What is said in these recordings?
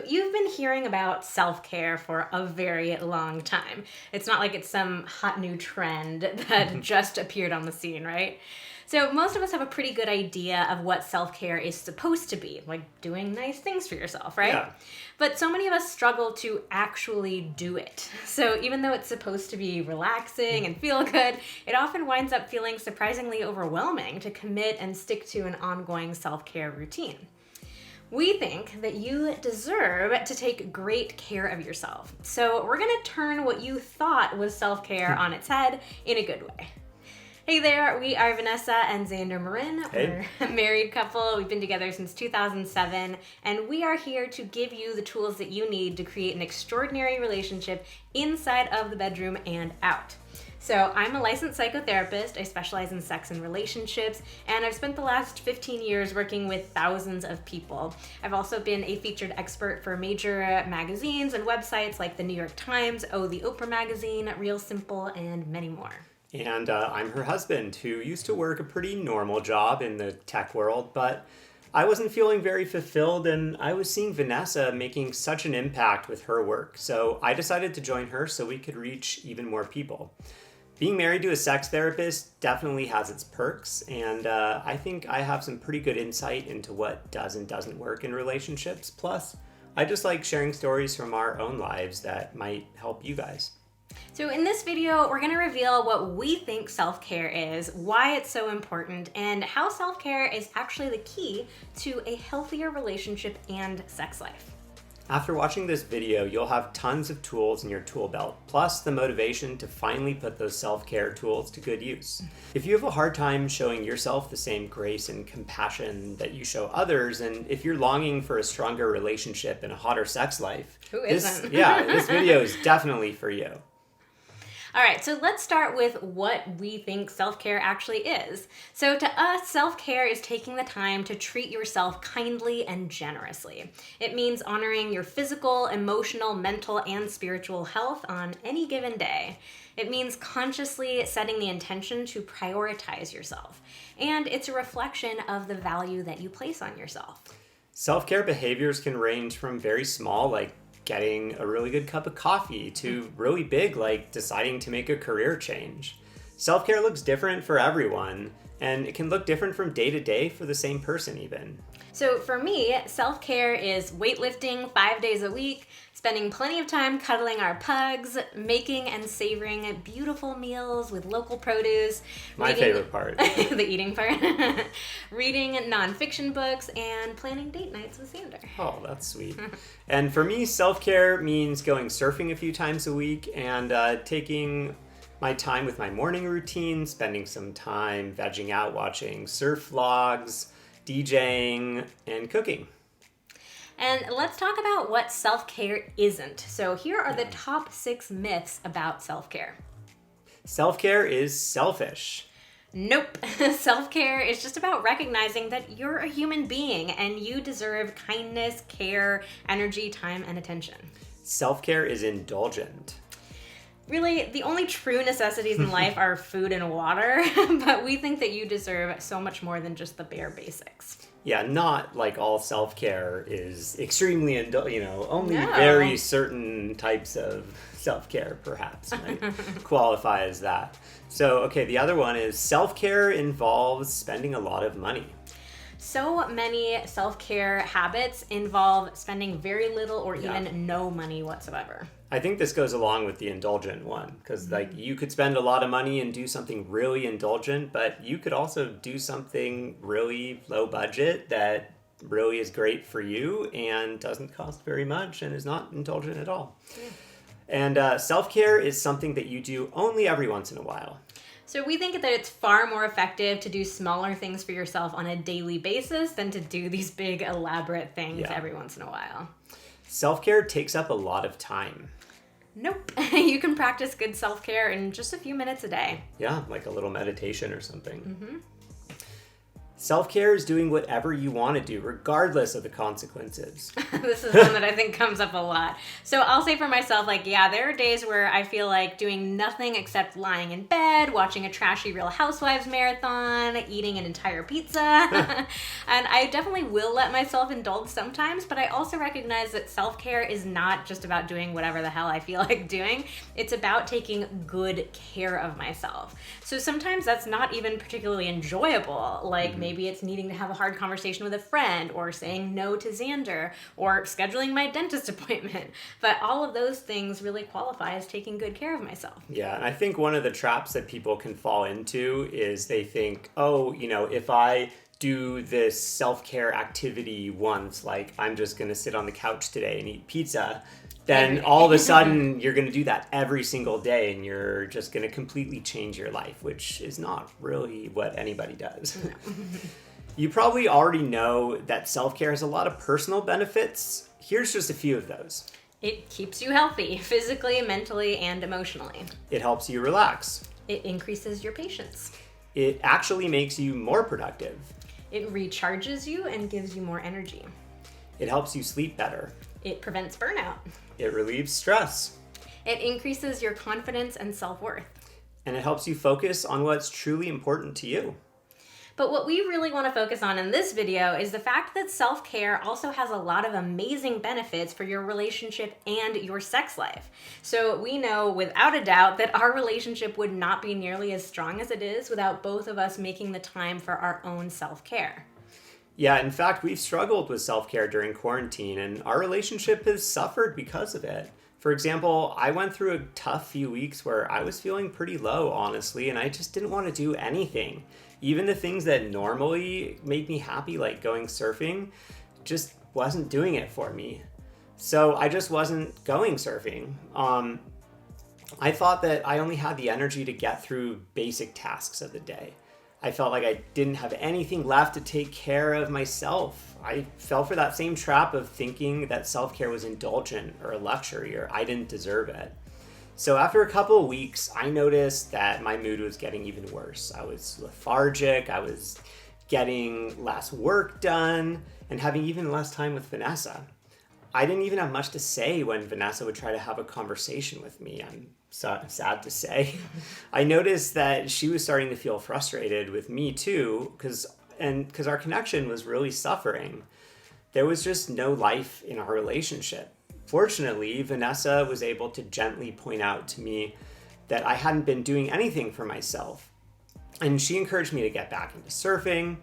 So you've been hearing about self-care for a very long time. It's not like it's some hot new trend that just appeared on the scene, right? So most of us have a pretty good idea of what self-care is supposed to be, like doing nice things for yourself, right? Yeah. But so many of us struggle to actually do it. So even though it's supposed to be relaxing and feel good, it often winds up feeling surprisingly overwhelming to commit and stick to an ongoing self-care routine. We think that you deserve to take great care of yourself. So we're gonna turn what you thought was self-care on its head in a good way. Hey there, we are Vanessa and Xander Marin. Hey. We're a married couple. We've been together since 2007, and we are here to give you the tools that you need to create an extraordinary relationship inside of the bedroom and out. So I'm a licensed psychotherapist. I specialize in sex and relationships, and I've spent the last 15 years working with thousands of people. I've also been a featured expert for major magazines and websites like the New York Times, the Oprah magazine, Real Simple, and many more. And I'm her husband, who used to work a pretty normal job in the tech world, but I wasn't feeling very fulfilled, and I was seeing Vanessa making such an impact with her work. So I decided to join her so we could reach even more people. Being married to a sex therapist definitely has its perks, and I think I have some pretty good insight into what does and doesn't work in relationships. Plus, I just like sharing stories from our own lives that might help you guys. So in this video, we're going to reveal what we think self-care is, why it's so important, and how self-care is actually the key to a healthier relationship and sex life. After watching this video, you'll have tons of tools in your tool belt, plus the motivation to finally put those self-care tools to good use. If you have a hard time showing yourself the same grace and compassion that you show others, and if you're longing for a stronger relationship and a hotter sex life, Who isn't? this video is definitely for you. All right, so let's start with what we think self-care actually is. So to us, self-care is taking the time to treat yourself kindly and generously. It means honoring your physical, emotional, mental, and spiritual health on any given day. It means consciously setting the intention to prioritize yourself. And it's a reflection of the value that you place on yourself. Self-care behaviors can range from very small, like getting a really good cup of coffee, to really big, like deciding to make a career change. Self-care looks different for everyone, and it can look different from day to day for the same person even. So for me, self-care is weightlifting 5 days a week, spending plenty of time cuddling our pugs, making and savoring beautiful meals with local produce. My favorite part. The eating part. Reading nonfiction books, and planning date nights with Xander. Oh, that's sweet. And for me, self-care means going surfing a few times a week and taking my time with my morning routine, spending some time vegging out, watching surf vlogs, DJing, and cooking. And let's talk about what self-care isn't. So here are the top 6 myths about self-care. Self-care is selfish. Nope. Self-care is just about recognizing that you're a human being and you deserve kindness, care, energy, time, and attention. Self-care is indulgent. Really, the only true necessities in life are food and water, but we think that you deserve so much more than just the bare basics. Yeah, not like all self-care is extremely, only No. very certain types of self-care perhaps might qualify as that. So, okay, the other one is self-care involves spending a lot of money. So many self-care habits involve spending very little or Yeah. even no money whatsoever. I think this goes along with the indulgent one, because like you could spend a lot of money and do something really indulgent, but you could also do something really low budget that really is great for you and doesn't cost very much and is not indulgent at all. Yeah. And self-care is something that you do only every once in a while. So we think that it's far more effective to do smaller things for yourself on a daily basis than to do these big elaborate things every once in a while. Self-care takes up a lot of time. Nope. You can practice good self-care in just a few minutes a day. Yeah, like a little meditation or something. Self-care is doing whatever you want to do, regardless of the consequences. This is one that I think comes up a lot. So I'll say for myself, like, yeah, there are days where I feel like doing nothing except lying in bed, watching a trashy Real Housewives marathon, eating an entire pizza. And I definitely will let myself indulge sometimes, but I also recognize that self-care is not just about doing whatever the hell I feel like doing. It's about taking good care of myself. So sometimes that's not even particularly enjoyable, like maybe it's needing to have a hard conversation with a friend, or saying no to Xander, or scheduling my dentist appointment. But all of those things really qualify as taking good care of myself. Yeah, and I think one of the traps that people can fall into is they think, oh, if I do this self-care activity once, like I'm just going to sit on the couch today and eat pizza, then all of a sudden you're going to do that every single day and you're just going to completely change your life, which is not really what anybody does. No. You probably already know that self-care has a lot of personal benefits. Here's just a few of those. It keeps you healthy, physically, mentally, and emotionally. It helps you relax. It increases your patience. It actually makes you more productive. It recharges you and gives you more energy. It helps you sleep better. It prevents burnout. It relieves stress. It increases your confidence and self-worth. And it helps you focus on what's truly important to you. But what we really want to focus on in this video is the fact that self-care also has a lot of amazing benefits for your relationship and your sex life. So we know without a doubt that our relationship would not be nearly as strong as it is without both of us making the time for our own self-care. Yeah, in fact, we've struggled with self-care during quarantine, and our relationship has suffered because of it. For example, I went through a tough few weeks where I was feeling pretty low, honestly, and I just didn't want to do anything. Even the things that normally make me happy, like going surfing, just wasn't doing it for me. So I just wasn't going surfing. I thought that I only had the energy to get through basic tasks of the day. I felt like I didn't have anything left to take care of myself. I fell for that same trap of thinking that self-care was indulgent or a luxury, or I didn't deserve it. So after a couple of weeks, I noticed that my mood was getting even worse. I was lethargic, I was getting less work done, and having even less time with Vanessa. I didn't even have much to say when Vanessa would try to have a conversation with me. I'm sad to say. I noticed that she was starting to feel frustrated with me too, because our connection was really suffering. There was just no life in our relationship. Fortunately, Vanessa was able to gently point out to me that I hadn't been doing anything for myself. And she encouraged me to get back into surfing.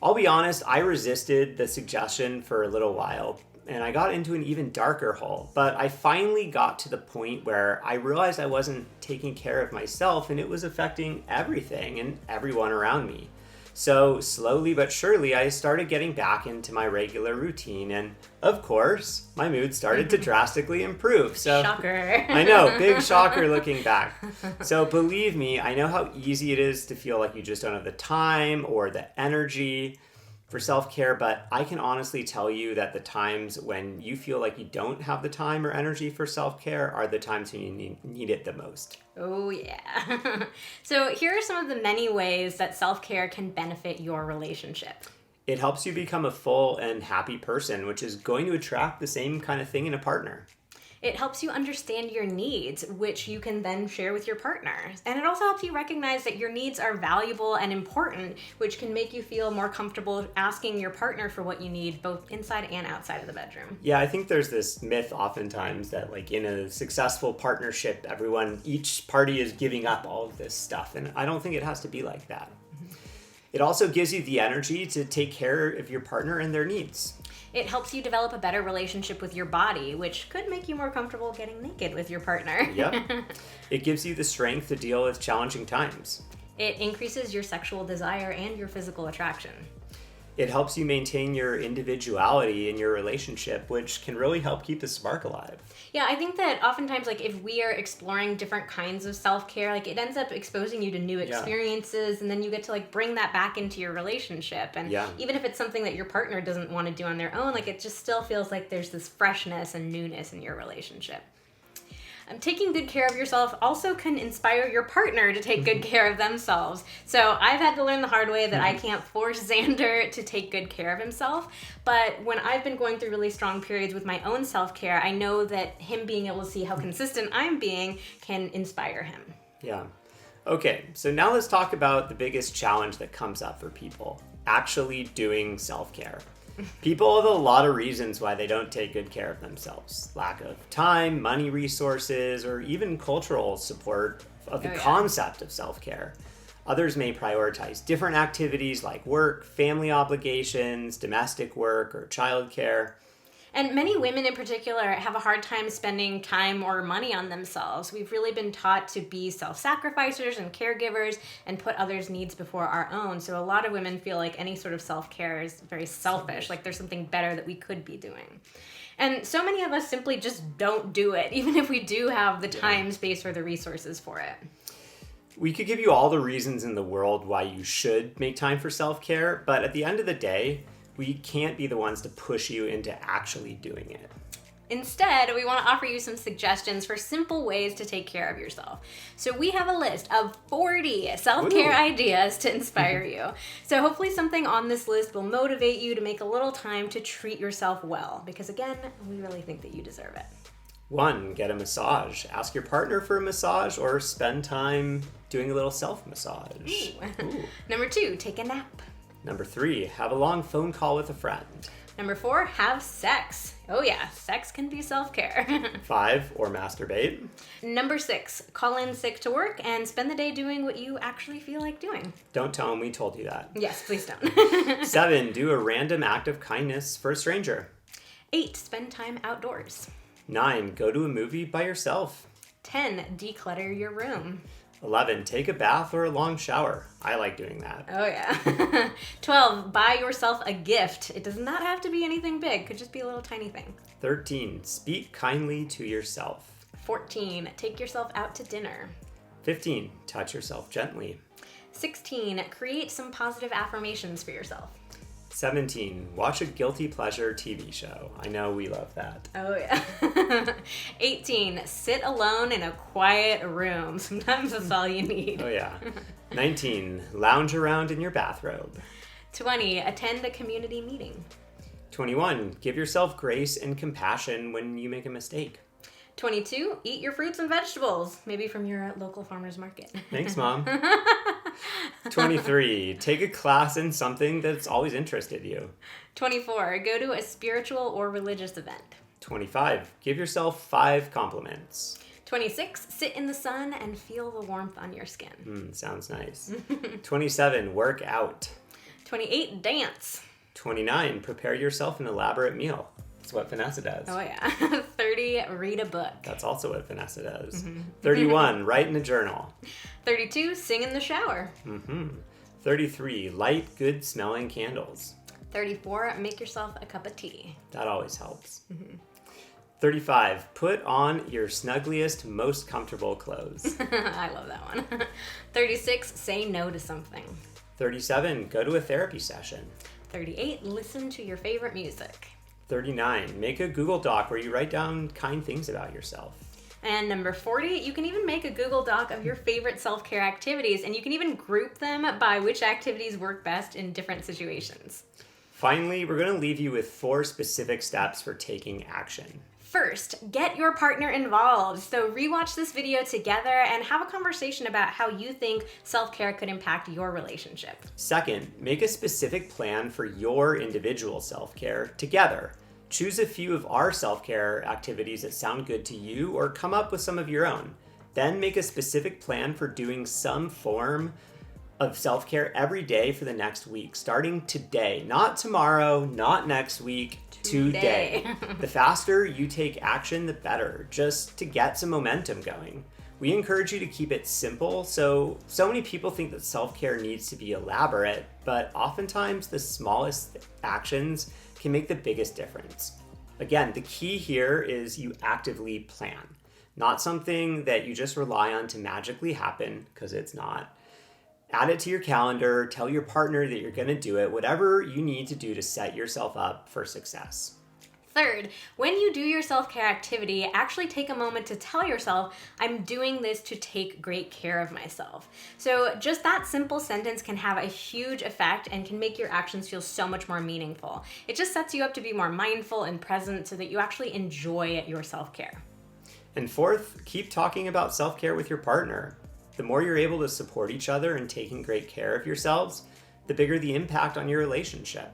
I'll be honest, I resisted the suggestion for a little while, and I got into an even darker hole. But I finally got to the point where I realized I wasn't taking care of myself, and it was affecting everything and everyone around me. So slowly but surely, I started getting back into my regular routine, and of course, my mood started to drastically improve. So shocker. I know, big shocker looking back. So believe me, I know how easy it is to feel like you just don't have the time or the energy for self-care, but I can honestly tell you that the times when you feel like you don't have the time or energy for self-care are the times when you need it the most. Oh yeah. So here are some of the many ways that self-care can benefit your relationship. It helps you become a full and happy person, which is going to attract the same kind of thing in a partner. It helps you understand your needs, which you can then share with your partner. And it also helps you recognize that your needs are valuable and important, which can make you feel more comfortable asking your partner for what you need, both inside and outside of the bedroom. Yeah, I think there's this myth oftentimes that like in a successful partnership, each party is giving up all of this stuff. And I don't think it has to be like that. It also gives you the energy to take care of your partner and their needs. It helps you develop a better relationship with your body, which could make you more comfortable getting naked with your partner. Yep. It gives you the strength to deal with challenging times. It increases your sexual desire and your physical attraction. It helps you maintain your individuality in your relationship, which can really help keep the spark alive. Yeah, I think that oftentimes, like, if we are exploring different kinds of self-care, like, it ends up exposing you to new experiences, and then you get to, like, bring that back into your relationship. And even if it's something that your partner doesn't want to do on their own, like, it just still feels like there's this freshness and newness in your relationship. Taking good care of yourself also can inspire your partner to take good care of themselves. So I've had to learn the hard way that I can't force Xander to take good care of himself. But when I've been going through really strong periods with my own self-care, I know that him being able to see how consistent I'm being can inspire him. Yeah. Okay, so now let's talk about the biggest challenge that comes up for people, actually doing self-care. People have a lot of reasons why they don't take good care of themselves. Lack of time, money resources, or even cultural support of the concept of self-care. Others may prioritize different activities like work, family obligations, domestic work, or childcare. And many women in particular have a hard time spending time or money on themselves. We've really been taught to be self-sacrificers and caregivers and put others' needs before our own. So a lot of women feel like any sort of self-care is very selfish, like there's something better that we could be doing. And so many of us simply just don't do it, even if we do have the time, space, or the resources for it. We could give you all the reasons in the world why you should make time for self-care, but at the end of the day, we can't be the ones to push you into actually doing it. Instead, we want to offer you some suggestions for simple ways to take care of yourself. So we have a list of 40 self-care ideas to inspire you. So hopefully something on this list will motivate you to make a little time to treat yourself well, because again, we really think that you deserve it. 1, get a massage. Ask your partner for a massage or spend time doing a little self-massage. Ooh. Number 2, take a nap. Number 3, have a long phone call with a friend. Number 4, have sex. Oh yeah, sex can be self-care. 5, or masturbate. Number 6, call in sick to work and spend the day doing what you actually feel like doing. Don't tell him we told you that. Yes, please don't. 7, do a random act of kindness for a stranger. 8, spend time outdoors. 9, go to a movie by yourself. 10, declutter your room. 11, take a bath or a long shower. I like doing that. Oh yeah. 12, buy yourself a gift. It does not have to be anything big. It could just be a little tiny thing. 13, speak kindly to yourself. 14, take yourself out to dinner. 15, touch yourself gently. 16, create some positive affirmations for yourself. 17, watch a guilty pleasure TV show. I know we love that. Oh yeah. 18, sit alone in a quiet room. Sometimes that's all you need. Oh yeah. 19, lounge around in your bathrobe. 20, attend a community meeting. 21, give yourself grace and compassion when you make a mistake. 22, eat your fruits and vegetables, maybe from your local farmer's market. Thanks, Mom. 23, take a class in something that's always interested you. 24, go to a spiritual or religious event. 25, give yourself 5 compliments. 26, sit in the sun and feel the warmth on your skin. Sounds nice. 27, work out. 28, dance. 29, prepare yourself an elaborate meal. That's what Vanessa does. Oh yeah. 30, read a book. That's also what Vanessa does. 31, write in a journal. 32, sing in the shower. 33, light good smelling candles. 34, make yourself a cup of tea. That always helps. 35, put on your snuggliest, most comfortable clothes. I love that one. 36, say no to something. 37, go to a therapy session. 38, listen to your favorite music. 39, make a Google Doc where you write down kind things about yourself. And number 40, you can even make a Google Doc of your favorite self-care activities, and you can even group them by which activities work best in different situations. Finally, we're going to leave you with 4 specific steps for taking action. First, get your partner involved. So rewatch this video together and have a conversation about how you think self-care could impact your relationship. Second, make a specific plan for your individual self-care together. Choose a few of our self-care activities that sound good to you or come up with some of your own. Then make a specific plan for doing some form of self-care every day for the next week, starting today. Not tomorrow, not next week, today. The faster you take action, the better, just to get some momentum going. We encourage you to keep it simple. So many people think that self-care needs to be elaborate, but oftentimes the smallest actions can make the biggest difference. Again, the key here is you actively plan, not something that you just rely on to magically happen, because it's not. Add it to your calendar, tell your partner that you're going to do it, whatever you need to do to set yourself up for success. Third, when you do your self-care activity, actually take a moment to tell yourself, I'm doing this to take great care of myself. So just that simple sentence can have a huge effect and can make your actions feel so much more meaningful. It just sets you up to be more mindful and present so that you actually enjoy your self-care. And fourth, keep talking about self-care with your partner. The more you're able to support each other in taking great care of yourselves, the bigger the impact on your relationship.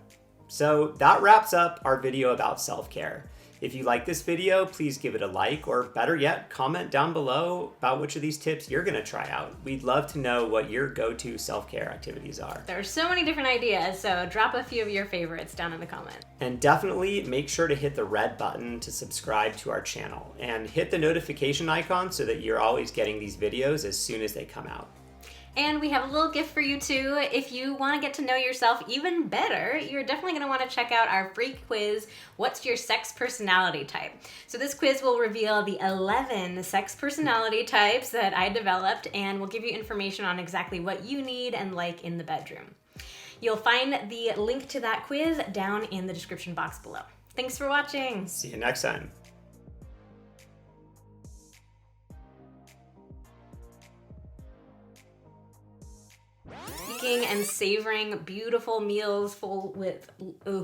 So that wraps up our video about self-care. If you like this video, please give it a like, or better yet, comment down below about which of these tips you're gonna try out. We'd love to know what your go-to self-care activities are. There are so many different ideas, so drop a few of your favorites down in the comments. And definitely make sure to hit the red button to subscribe to our channel, and hit the notification icon so that you're always getting these videos as soon as they come out. And we have a little gift for you too. If you want to get to know yourself even better, you're definitely going to want to check out our free quiz, What's Your Sex Personality Type? So this quiz will reveal the 11 sex personality types that I developed, and will give you information on exactly what you need and like in the bedroom. You'll find the link to that quiz down in the description box below. Thanks for watching. See you next time. Making and savoring beautiful meals full with, full